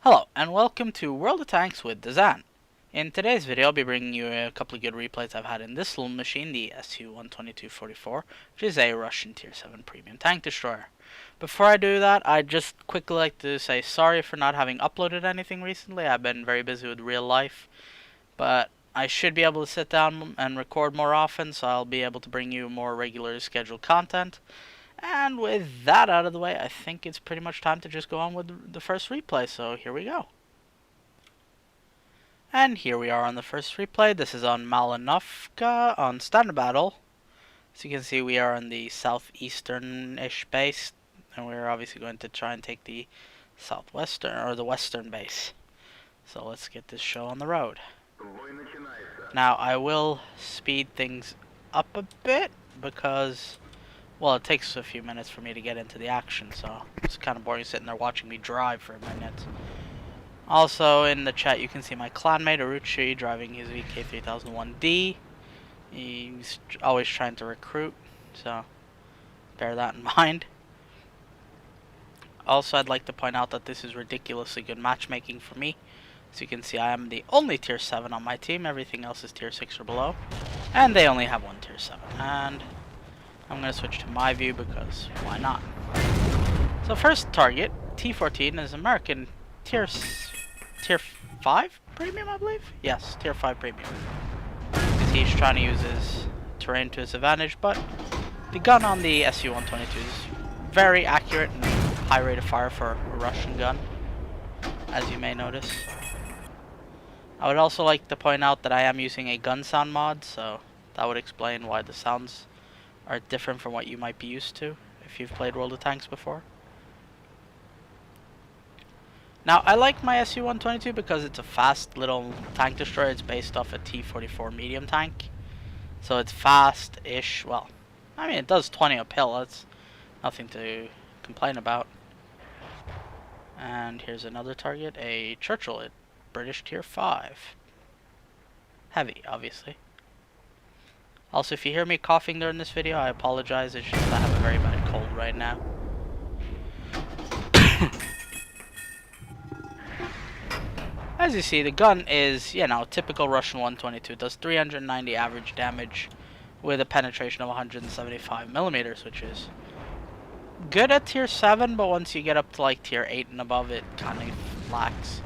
Hello, and welcome to World of Tanks with Dsann. In today's video, I'll be bringing you a couple of good replays I've had in this little machine, the Su-122-44, which is a Russian Tier 7 premium tank destroyer. Before I do that, I'd just quickly like to say sorry for not having uploaded anything recently. I've been very busy with real life, but I should be able to sit down and record more often, so I'll be able to bring you more regular scheduled content. And with that out of the way, I think it's pretty much time to just go on with the first replay, so here we go. And here we are on the first replay. This is on Malinovka on standard battle. As you can see, we are on the southeastern-ish base, and we're obviously going to try and take the southwestern, or the western base. So let's get this show on the road. Now, I will speed things up a bit, because well, it takes a few minutes for me to get into the action, so it's kind of boring sitting there watching me drive for a minute. Also, in the chat, you can see my clanmate, Uruchi, driving his VK3001D. He's always trying to recruit, so bear that in mind. Also, I'd like to point out that this is ridiculously good matchmaking for me. As you can see, I am the only Tier 7 on my team. Everything else is Tier 6 or below. And they only have one Tier 7. And I'm going to switch to my view because why not? So first target, T-14, is American Tier 5 premium, I believe? Yes, Tier 5 premium. Because he's trying to use his terrain to his advantage, but the gun on the Su-122 is very accurate and high rate of fire for a Russian gun, as you may notice. I would also like to point out that I am using a gun sound mod, so that would explain why the sounds are different from what you might be used to if you've played World of Tanks before. Now, I like my Su-122 because it's a fast little tank destroyer. It's based off a T-44 medium tank, so it's fast-ish. Well, I mean, it does 20 uphill. That's nothing to complain about. And here's another target, a Churchill, a British Tier 5. Heavy, obviously. Also, if you hear me coughing during this video, I apologize. It's just I have a very bad cold right now. As you see, the gun is, you know, typical Russian 122. It does 390 average damage with a penetration of 175 millimeters, which is good at Tier 7, but once you get up to like Tier 8 and above, it kind of lacks.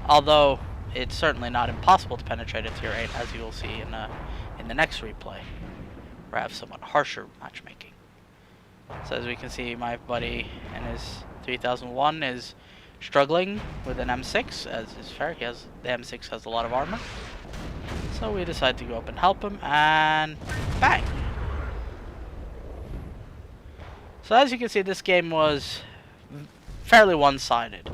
Although, it's certainly not impossible to penetrate at Tier 8, as you will see in the next replay, where I have somewhat harsher matchmaking. So as we can see, my buddy in his 3001 is struggling with an M6, as is fair. The M6 has a lot of armor. So we decide to go up and help him, and bang! So as you can see, this game was fairly one-sided,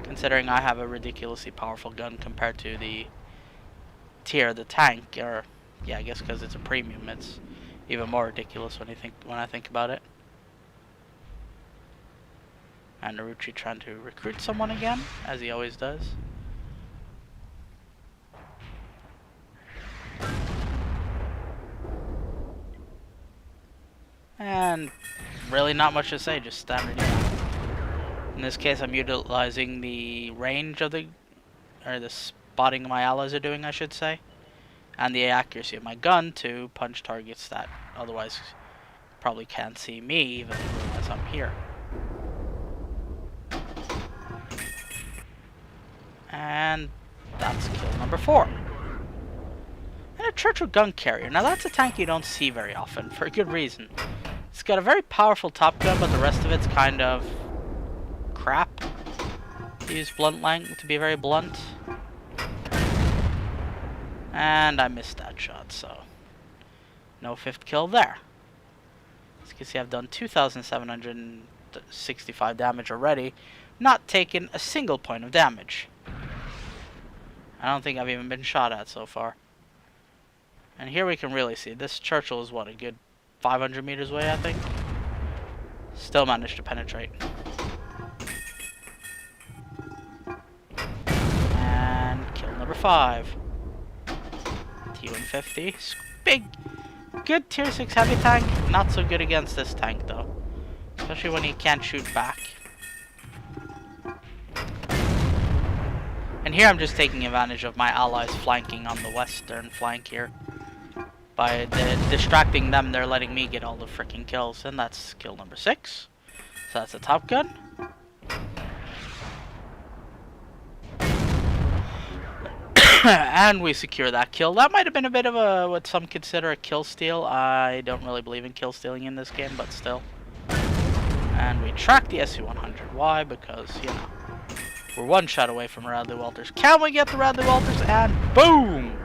considering I have a ridiculously powerful gun compared to the tier, the tank, or yeah, I guess because it's a premium, it's even more ridiculous when I think about it. And Uruchi trying to recruit someone again, as he always does. And really not much to say, just standard. In this case, I'm utilizing the range of the spotting my allies are doing, I should say, and the accuracy of my gun to punch targets that otherwise probably can't see me, even as I'm here. And that's kill number 4. And a Churchill gun carrier. Now that's a tank you don't see very often, for a good reason. It's got a very powerful top gun, but the rest of it's kind of crap, to use to be very blunt. And I missed that shot, so no 5th kill there. As you can see, I've done 2,765 damage already, not taken a single point of damage. I don't think I've even been shot at so far. And here we can really see, this Churchill is what, a good 500 meters away, I think? Still managed to penetrate. And kill number 5. T-150. Big, good Tier 6 heavy tank. Not so good against this tank, though. especially when he can't shoot back. And here I'm just taking advantage of my allies flanking on the western flank here. By distracting them, they're letting me get all the freaking kills. And that's kill number 6. So that's a Top Gun. And we secure that kill. That might have been a bit of a, what some consider a kill steal. I don't really believe in kill stealing in this game, but still. And we track the Su-100. Why? Because, you know, we're one shot away from Radley Walters. Can we get the Radley Walters? And boom!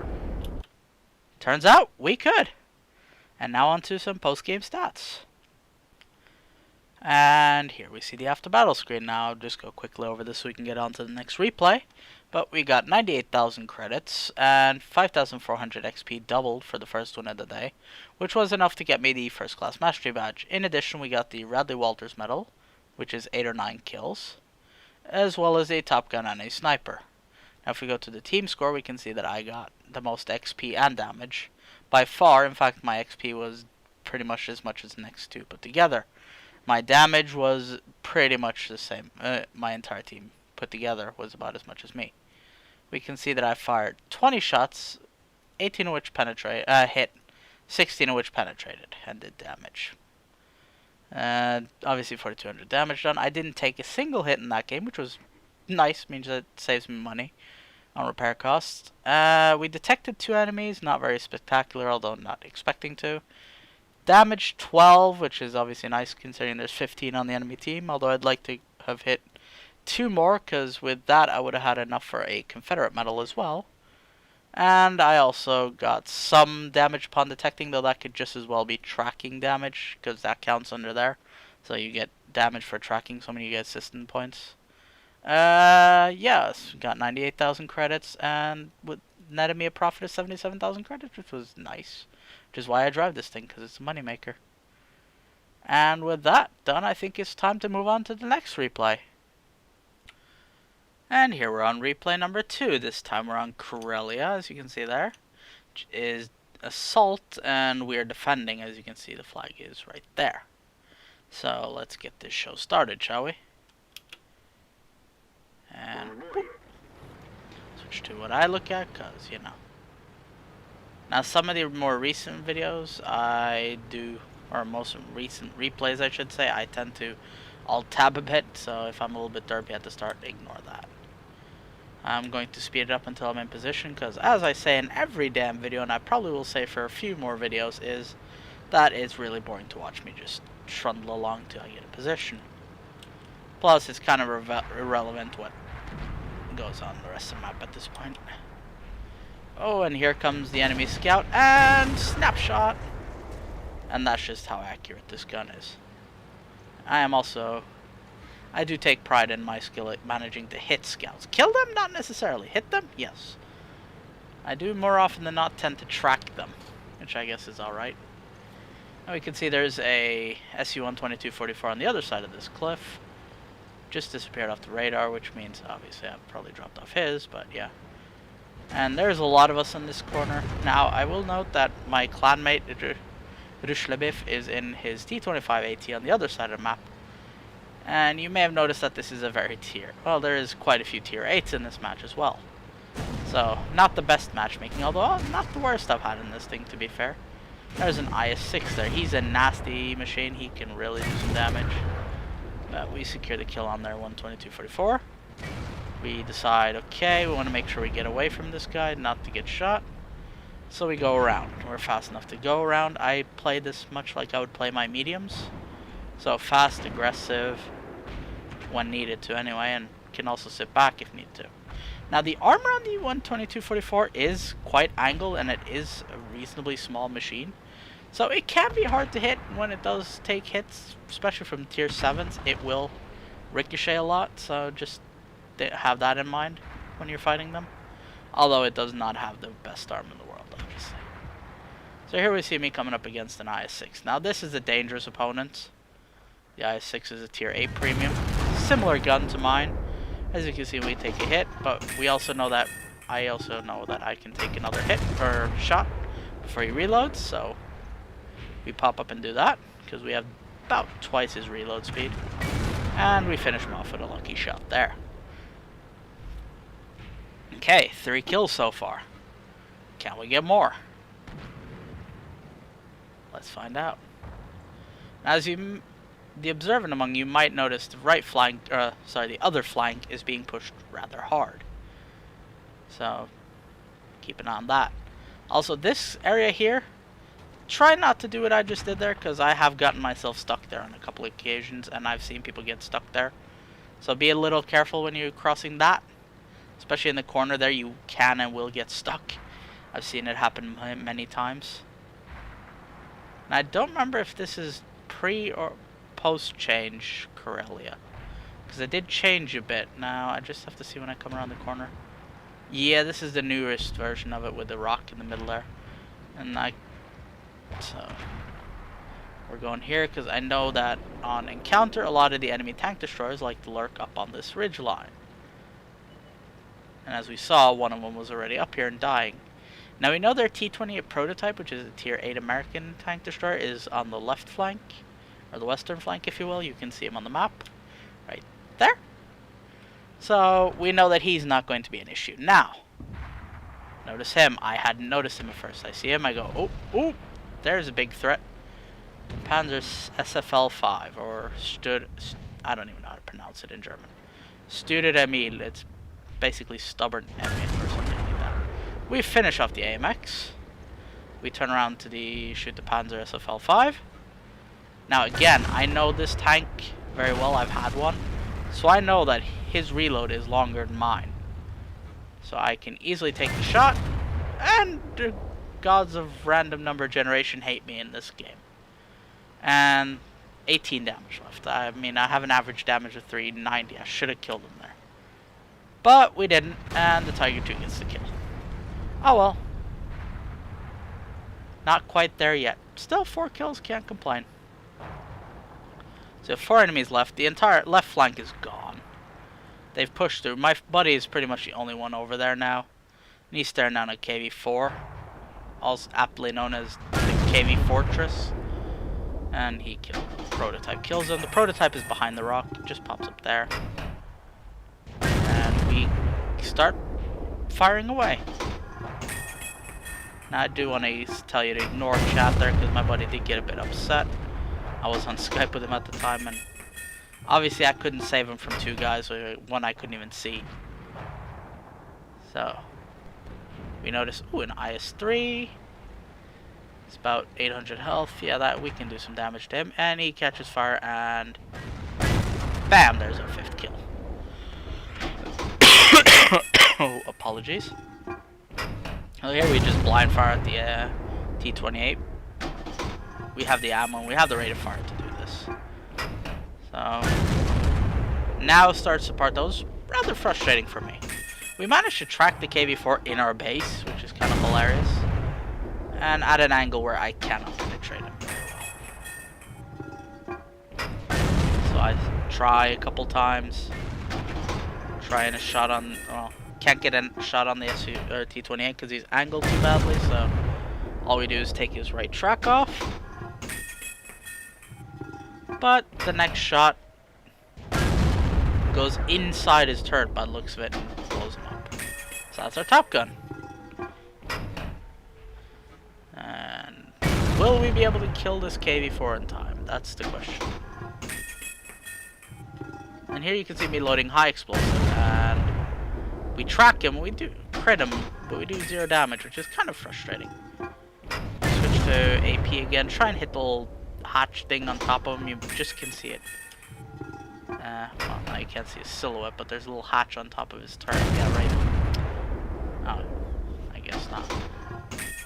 Turns out we could. And now on to some post-game stats. And here we see the after battle screen. Now I'll just go quickly over this so we can get on to the next replay. But we got 98,000 credits and 5,400 XP doubled for the first win of the day, which was enough to get me the first class mastery badge. In addition, we got the Radley Walters medal, which is 8 or 9 kills, as well as a Top Gun and a sniper. Now if we go to the team score, we can see that I got the most XP and damage by far. In fact, my XP was pretty much as the next two put together. My damage was pretty much the same. My entire team put together was about as much as me. We can see that I fired 20 shots, 18 of which hit, 16 of which penetrated and did damage. Obviously 4,200 damage done. I didn't take a single hit in that game, which was nice. Means it saves me money on repair costs. We detected 2 enemies, not very spectacular, although not expecting to. Damage 12, which is obviously nice considering there's 15 on the enemy team, although I'd like to have hit 2 more, because with that I would have had enough for a Confederate medal as well. And I also got some damage upon detecting, though that could just as well be tracking damage, because that counts under there. So you get damage for tracking, so many you get assistant points. Yes, got 98,000 credits, and netted me a profit of 77,000 credits, which was nice. Which is why I drive this thing, because it's a moneymaker. And with that done, I think it's time to move on to the next replay. And here we're on replay number 2. This time we're on Corellia, as you can see there. Which is assault, and we're defending, as you can see the flag is right there. So let's get this show started, shall we? And boop. Switch to what I look at, because, you know. Now some of the more recent videos I do, or most recent replays I should say, I tend to alt-tab a bit, so if I'm a little bit derpy at the start, ignore that. I'm going to speed it up until I'm in position, because as I say in every damn video, and I probably will say for a few more videos, is that it's really boring to watch me just trundle along till I get a position. Plus, it's kind of irrelevant what goes on the rest of the map at this point. Oh, and here comes the enemy scout, and snapshot! And that's just how accurate this gun is. I do take pride in my skill at managing to hit scouts. Kill them? Not necessarily. Hit them? Yes. I do more often than not tend to track them, which I guess is alright. Now we can see there's a Su-122-44 on the other side of this cliff. Just disappeared off the radar, which means obviously I've probably dropped off his, but yeah. And there's a lot of us in this corner. Now, I will note that my clanmate, Rushlebif, is in his T-25 AT on the other side of the map. And you may have noticed that this is a very well, there is quite a few tier 8s in this match as well. So, not the best matchmaking, although not the worst I've had in this thing, to be fair. There's an IS-6 there. He's a nasty machine. He can really do some damage. But we secure the kill on their 122-44. We decide, okay, we want to make sure we get away from this guy, not to get shot. So we go around. We're fast enough to go around. I play this much like I would play my mediums. So fast, aggressive, when needed to anyway, and can also sit back if need to. Now the armor on the 122-44 is quite angled, and it is a reasonably small machine. So it can be hard to hit when it does take hits, especially from tier 7s. It will ricochet a lot, so just have that in mind when you're fighting them. Although it does not have the best arm in the world, obviously. So here we see me coming up against an IS-6. Now this is a dangerous opponent. The IS-6 is a tier 8 premium. Similar gun to mine. As you can see, we take a hit, but we also know that I can take another hit or shot before he reloads, so we pop up and do that, because we have about twice his reload speed. And we finish him off with a lucky shot there. Okay, 3 kills so far. Can we get more? Let's find out. As the observant among you might notice, the right flank, the other flank is being pushed rather hard. So, keep an eye on that. Also, this area here, try not to do what I just did there, because I have gotten myself stuck there on a couple of occasions, and I've seen people get stuck there. So be a little careful when you're crossing that. Especially in the corner there, you can and will get stuck. I've seen it happen many times. And I don't remember if this is pre or post change Corellia, because it did change a bit. Now I just have to see when I come around the corner. Yeah, this is the newest version of it with the rock in the middle there. And so we're going here because I know that on encounter a lot of the enemy tank destroyers like to lurk up on this ridge line. And as we saw, one of them was already up here and dying. Now we know their T-28 prototype, which is a Tier 8 American tank destroyer, is on the left flank, or the western flank if you will. You can see him on the map, right there. So we know that he's not going to be an issue. Now, notice him. I hadn't noticed him at first. I see him, I go, oh, there's a big threat. Panzer SFL-5, or I don't even know how to pronounce it in German. Studet Emil, it's basically stubborn enemy or something like that. We finish off the AMX. We turn around to shoot the Panzer SFL-5. Now again, I know this tank very well, I've had one. So I know that his reload is longer than mine. So I can easily take the shot, and the gods of random number generation hate me in this game. And 18 damage left. I mean, I have an average damage of 390. I should have killed him there. But we didn't, and the Tiger II gets the kill. Oh well. Not quite there yet. Still 4 kills, can't complain. So 4 enemies left. The entire left flank is gone. They've pushed through. My buddy is pretty much the only one over there now. And he's staring down a KV-4. Also aptly known as the KV Fortress. And he killed him. The prototype kills him. The prototype is behind the rock. It just pops up there. And we start firing away. Now I do want to tell you to ignore chat there, because my buddy did get a bit upset. I was on Skype with him at the time, and obviously I couldn't save him from 2 guys, or one I couldn't even see. So we notice, ooh, an IS-3. It's about 800 health. Yeah, that we can do some damage to him. And he catches fire, and bam, there's our 5th kill. Oh, apologies. Well, here we just blind fire at the T-28. We have the ammo and we have the rate of fire to do this. So now starts the part that was rather frustrating for me. We managed to track the KV-4 in our base, which is kind of hilarious, and at an angle where I cannot penetrate him very well. So I try a couple times, trying a shot on, well, can't get a shot on the T-28 because he's angled too badly, so all we do is take his right track off. But the next shot goes inside his turret by the looks of it and blows him up. So that's our Top Gun. And will we be able to kill this KV-4 in time? That's the question. And here you can see me loading high explosive, and we track him, we do crit him, but we do 0 damage, which is kind of frustrating. Switch to AP again, try and hit the little hatch thing on top of him, you just can see it. Well, now you can't see his silhouette, but there's a little hatch on top of his turret. Yeah, right. Oh, I guess not.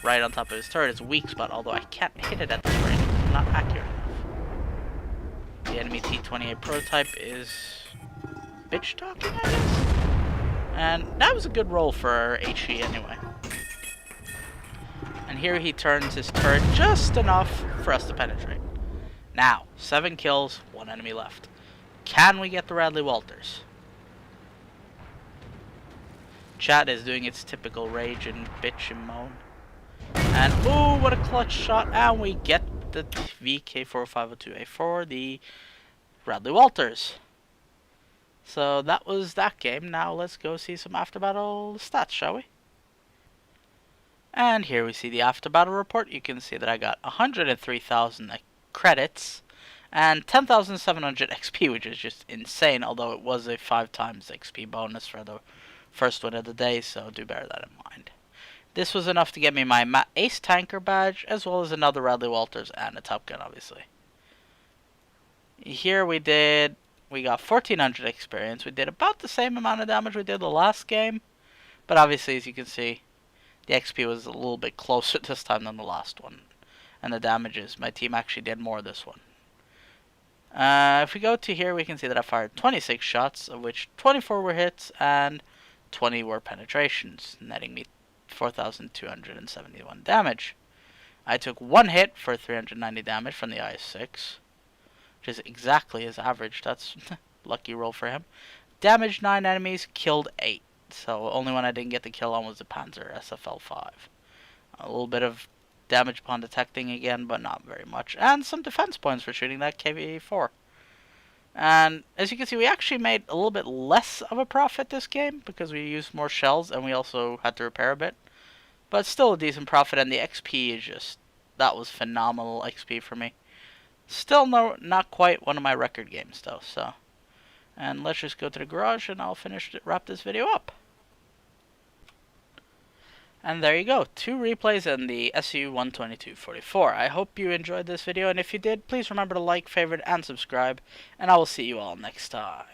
Right on top of his turret is a weak spot, although I can't hit it at this range. It's not accurate enough. The enemy T-28 prototype is bitch talking, I guess? And that was a good roll for HE anyway. And here he turns his turret just enough for us to penetrate. Now, 7 kills, 1 enemy left. Can we get the Radley Walters? Chat is doing its typical rage and bitch and moan. And ooh, what a clutch shot, and we get the VK4502A4, the Radley Walters. So that was that game. Now let's go see some after battle stats, shall we? And here we see the after battle report. You can see that I got 103,000 credits and 10,700 XP, which is just insane, although it was a 5 times XP bonus for the first win of the day, so do bear that in mind. This was enough to get me my Ace Tanker badge, as well as another Radley Walters and a Top Gun, obviously. Here we got 1,400 experience. We did about the same amount of damage we did the last game, but obviously, as you can see, the XP was a little bit closer this time than the last one. And the damages, my team actually did more this one. If we go to here, we can see that I fired 26 shots, of which 24 were hits and 20 were penetrations, netting me 4,271 damage. I took one hit for 390 damage from the IS-6, which is exactly his average. That's lucky roll for him. Damaged 9 enemies, killed 8. So only one I didn't get the kill on was the Panzer SFL-5. A little bit of damage upon detecting again, but not very much. And some defense points for shooting that KV-4. And as you can see, we actually made a little bit less of a profit this game because we used more shells and we also had to repair a bit. But still a decent profit, and the XP is just, that was phenomenal XP for me. Still not quite one of my record games though, so. And let's just go to the garage and I'll wrap this video up. And there you go, 2 replays in the Su-122-44. I hope you enjoyed this video, and if you did, please remember to like, favorite, and subscribe, and I will see you all next time.